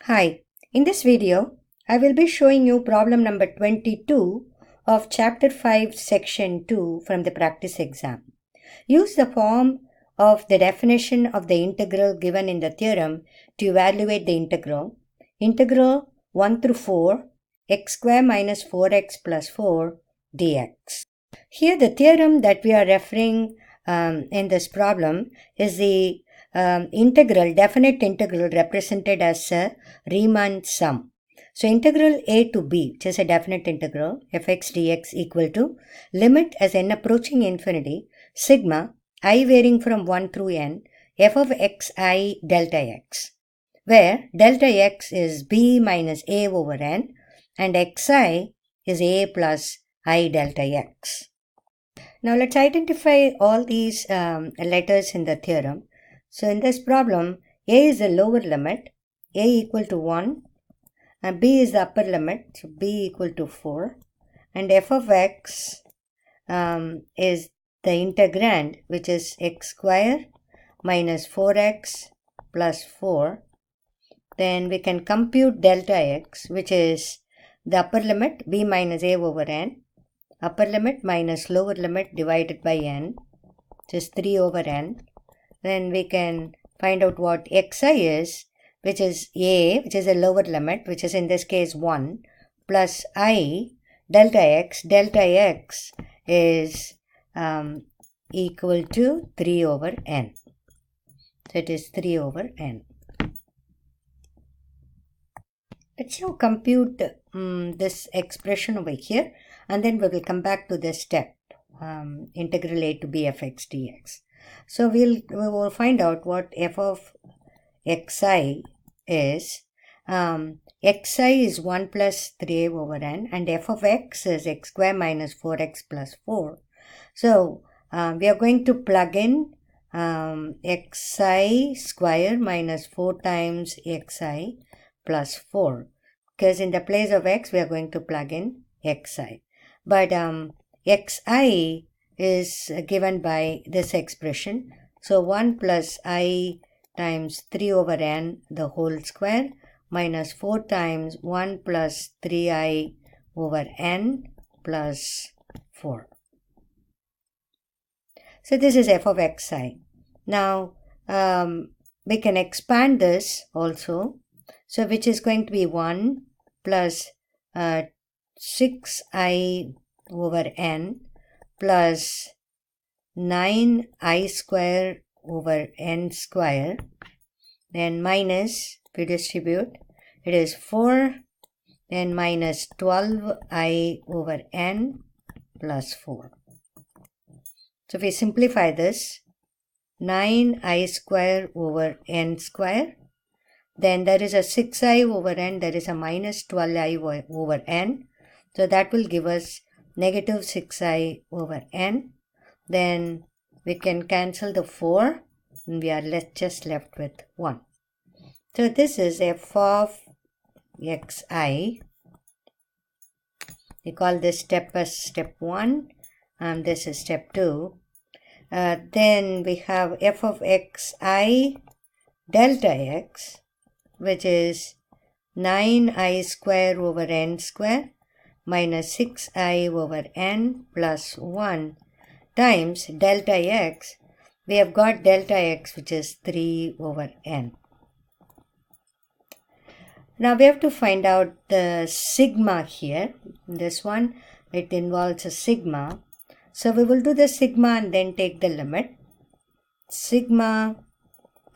Hi, in this video, I will be showing you problem number 22 of chapter 5 section 2 from the practice exam. Use the form of the definition of the integral given in the theorem to evaluate the integral 1 through 4 x square minus 4x plus 4 dx. Here the theorem that we are referring in this problem is the definite integral represented as a Riemann sum. So integral a to b, which is a definite integral, fx dx equal to limit as n approaching infinity, sigma I varying from 1 through n, f of xi delta x, where delta x is b minus a over n and xi is a plus I delta x. Now let's identify all these letters in the theorem. So in this problem, a is the lower limit, a equal to 1, and b is the upper limit, so b equal to 4, and f of x is the integrand, which is x square minus 4x plus 4. Then we can compute delta x, which is the upper limit, b minus a over n, upper limit minus lower limit divided by n, which is 3 over n. Then we can find out what xi is, which is a, which is a lower limit, which is in this case 1, plus I, delta x is equal to 3 over n. So it is 3 over n. Let's now compute this expression over here, and then we will come back to this step, integral a to b fx dx. So we will find out what f of xi is. Xi is 1 plus 3 over n, and f of x is x square minus 4x plus 4. So we are going to plug in xi square minus 4 times xi plus 4, because in the place of x we are going to plug in xi. But xi is given by this expression. So 1 plus I times 3 over n the whole square minus 4 times 1 plus 3i over n plus 4. So this is f of xi. Now we can expand this also. So which is going to be 1 plus 6i over n plus 9i square over n square, then minus, if we distribute, it is 4, then minus 12i over n plus 4. So if we simplify this, 9i square over n square, then there is a 6i over n, there is a minus 12i over n, so that will give us negative 6i over n. Then we can cancel the 4 and we are just left with 1. So this is f of xi. We call this step as step 1 and this is step 2. Then we have f of xi delta x, which is 9i square over n square minus 6i over n plus 1 times delta x. We have got delta x, which is 3 over n. Now we have to find out the sigma here. This one, it involves a sigma. So we will do the sigma and then take the limit. Sigma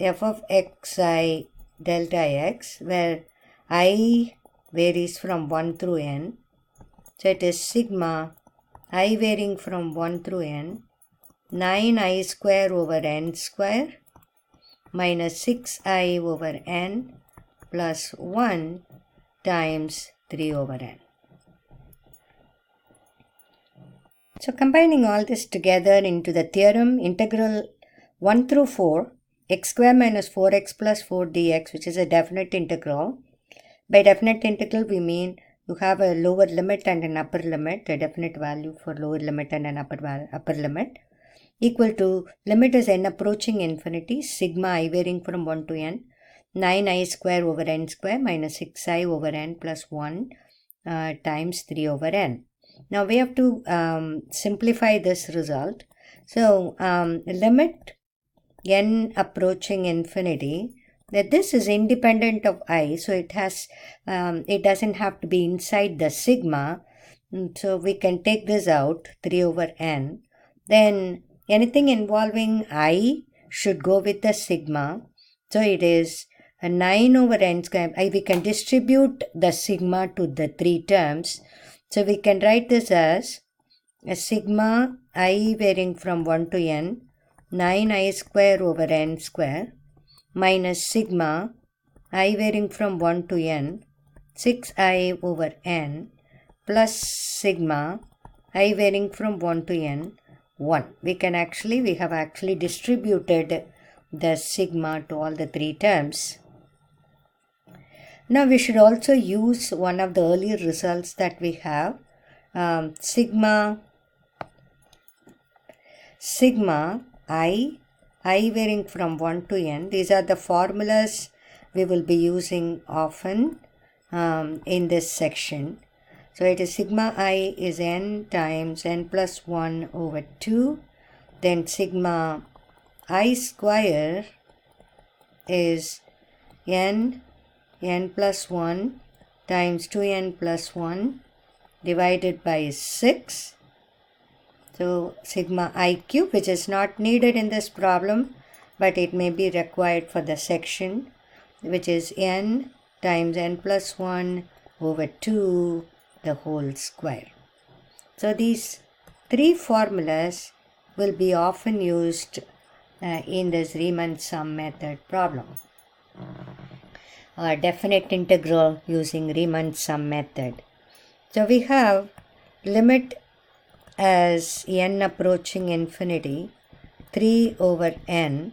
f of xi delta x, where I varies from 1 through n. So it is sigma I varying from 1 through n, 9i square over n square minus 6i over n plus 1 times 3 over n. So combining all this together into the theorem, integral 1 through 4 x square minus 4x plus 4 dx, which is a definite integral. By definite integral we mean you have a lower limit and an upper limit, a definite value for lower limit and an upper limit, equal to limit is n approaching infinity, sigma I varying from 1 to n, 9i square over n square minus 6i over n plus 1 times 3 over n. Now we have to simplify this result. So limit n approaching infinity, that this is independent of I, so it doesn't have to be inside the sigma, so we can take this out, 3 over n. Then anything involving I should go with the sigma, so it is a 9 over n square. We can distribute the sigma to the three terms, so we can write this as a sigma I varying from 1 to n, 9i square over n square, minus sigma I varying from 1 to n, 6i over n, plus sigma I varying from 1 to n, 1. We have actually distributed the sigma to all the three terms. Now we should also use one of the earlier results that we have, sigma I varying from 1 to n. These are the formulas we will be using often in this section. So it is sigma I is n times n plus 1 over 2. Then sigma I square is n plus 1 times 2n plus 1 divided by 6. So sigma I cube, which is not needed in this problem, but it may be required for the section, which is n times n plus 1 over 2 the whole square. So these three formulas will be often used in this Riemann sum method problem, or definite integral using Riemann sum method. So we have limit as n approaching infinity 3 over n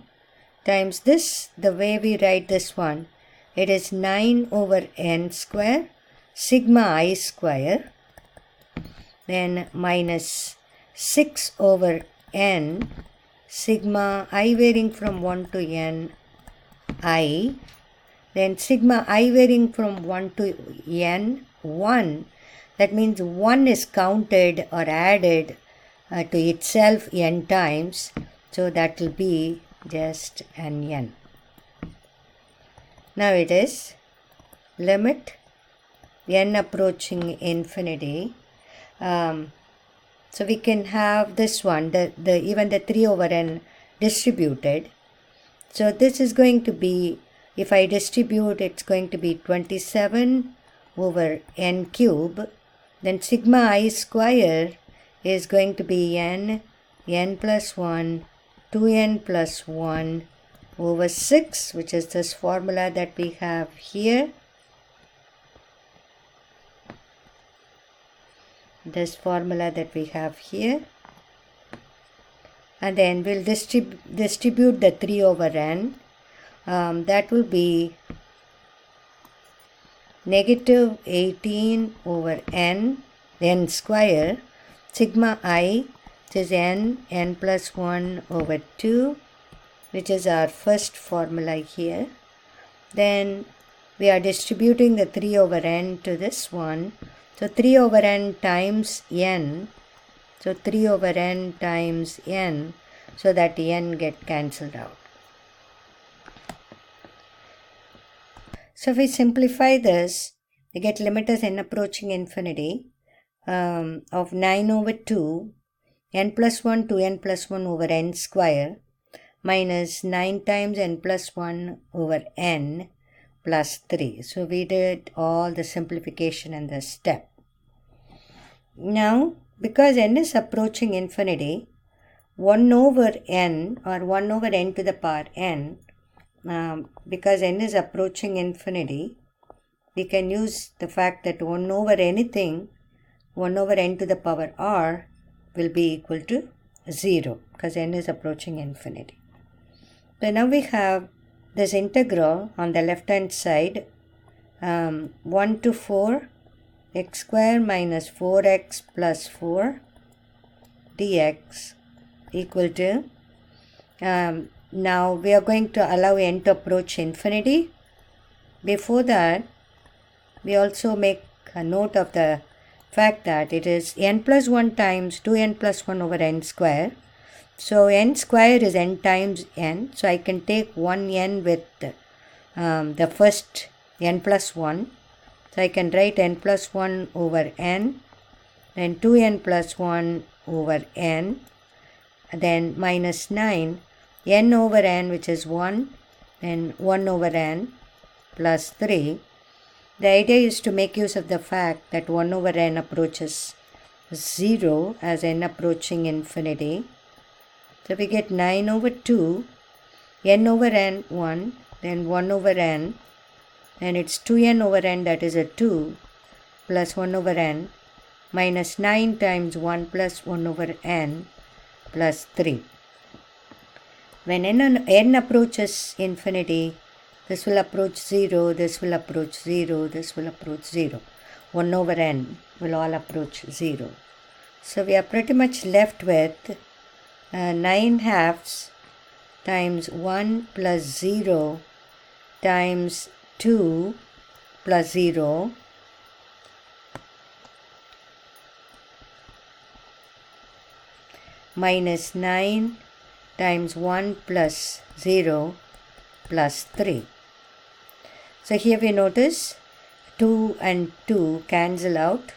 times this, the way we write this one, it is 9 over n square sigma I square, then minus 6 over n sigma I varying from 1 to n I, then sigma I varying from 1 to n 1. That means 1 is counted or added to itself n times, so that will be just an n. Now it is limit n approaching infinity. So we can have this one, even the 3 over n distributed. So this is going to be, if I distribute, it's going to be 27 over n cube. Then sigma I square is going to be n plus 1, 2n plus 1 over 6, which is this formula that we have here. This formula that we have here. And then we'll distribute the 3 over n. That will be negative 18 over n square, sigma I, which is n plus 1 over 2, which is our first formula here. Then we are distributing the 3 over n to this one. So 3 over n times n. So 3 over n times n, so that n get cancelled out. So if we simplify this, we get limit as n approaching infinity of 9 over 2, n plus 1 to n plus 1 over n square, minus 9 times n plus 1 over n plus 3. So we did all the simplification in this step. Now, because n is approaching infinity, 1 over n, or 1 over n to the power n, because n is approaching infinity, we can use the fact that 1 over anything, 1 over n to the power r will be equal to 0, because n is approaching infinity. So now we have this integral on the left hand side, 1 to 4 x square minus 4x plus 4 dx equal to, now we are going to allow n to approach infinity. before that, we also make a note of the fact that it is n plus 1 times 2n plus 1 over n square. So n square is n times n. So I can take 1n with the first n plus 1. So I can write n plus 1 over n, then 2n plus 1 over n, then minus 9, n over n, which is 1, then 1 over n plus 3. The idea is to make use of the fact that 1 over n approaches 0 as n approaching infinity. So we get 9 over 2, n over n 1, then 1 over n, then it's 2n over n, that is a 2, plus 1 over n, minus 9 times 1 plus 1 over n, plus 3. When n approaches infinity, this will approach 0, this will approach 0, this will approach 0. 1 over n will all approach 0. So we are pretty much left with 9 halves times 1 plus 0 times 2 plus 0 minus 9 times 1 plus 0 plus 3. So here we notice 2 and 2 cancel out.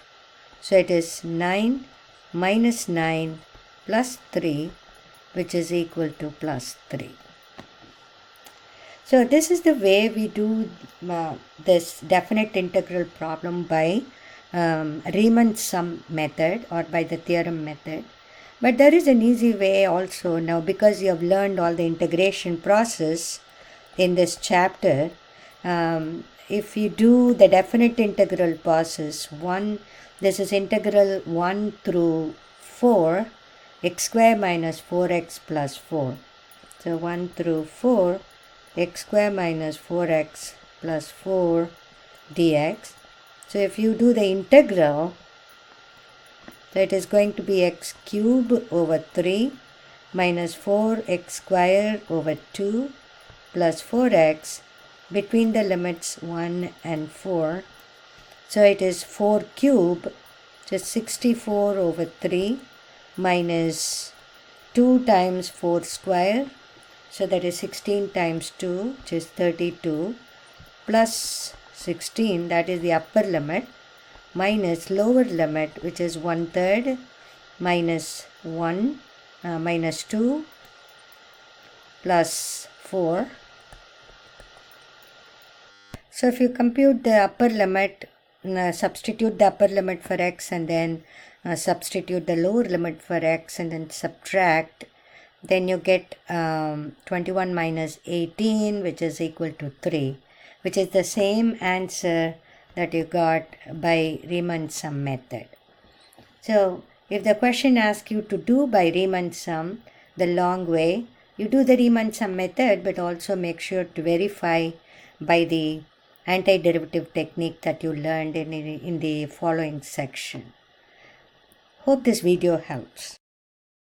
So it is 9 minus 9 plus 3, which is equal to plus 3. So this is the way we do this definite integral problem by Riemann sum method or by the theorem method. But there is an easy way also now, because you have learned all the integration process in this chapter. If you do the definite integral process, this is integral 1 through 4, x square minus 4x plus 4. So 1 through 4, x square minus 4x plus 4 dx. So if you do the integral, so it is going to be x cube over 3 minus 4x square over 2 plus 4x between the limits 1 and 4. So it is 4 cube, just 64 over 3 minus 2 times 4 square. So that is 16 times 2, which is 32, plus 16, that is the upper limit, minus lower limit, which is 1/3, minus 1, minus 2, plus 4. So if you compute the upper limit, substitute the upper limit for x and then substitute the lower limit for x and then subtract, then you get 21 minus 18, which is equal to 3, which is the same answer that you got by Riemann sum method. So if the question asks you to do by Riemann sum the long way, you do the Riemann sum method, but also make sure to verify by the antiderivative technique that you learned in the following section. Hope this video helps.